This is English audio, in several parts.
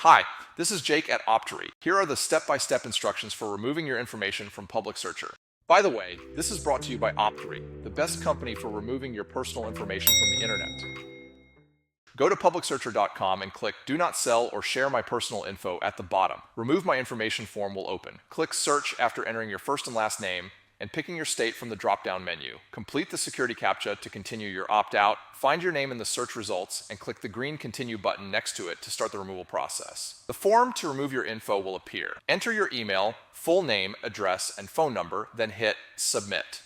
Hi, this is Jake at Optery. Here are the step-by-step instructions for removing your information from PublicSearcher. By the way, this is brought to you by Optery, the best company for removing your personal information from the internet. Go to PublicSearcher.com and click Do Not Sell or Share My Personal Info at the bottom. Remove My Information form will open. Click Search after entering your first and last name and picking your state from the drop-down menu. Complete the security CAPTCHA to continue your opt-out. Find your name in the search results and click the green Continue button next to it to start the removal process. The form to remove your info will appear. Enter your email, full name, address, and phone number, then hit Submit.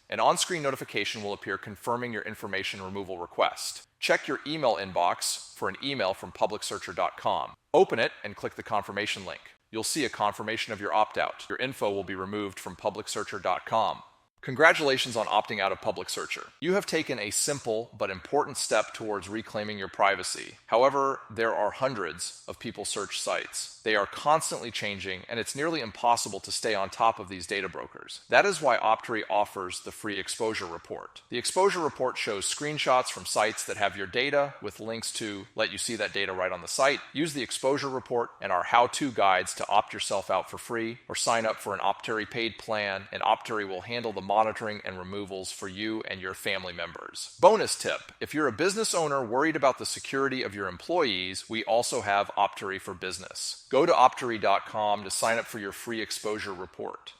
An on-screen notification will appear confirming your information removal request. Check your email inbox for an email from PublicSearcher.com. Open it and click the confirmation link. You'll see a confirmation of your opt-out. Your info will be removed from PublicSearcher.com. Congratulations on opting out of PublicSearcher. You have taken a simple but important step towards reclaiming your privacy. However, there are hundreds of people search sites. They are constantly changing, and it's nearly impossible to stay on top of these data brokers. That is why Optery offers the free exposure report. The exposure report shows screenshots from sites that have your data with links to let you see that data right on the site. Use the exposure report and our how-to guides to opt yourself out for free or sign up for an Optery paid plan, and Optery will handle the monitoring and removals for you and your family members. Bonus tip: if you're a business owner worried about the security of your employees, we also have Optery for Business. Go to Optery.com to sign up for your free exposure report.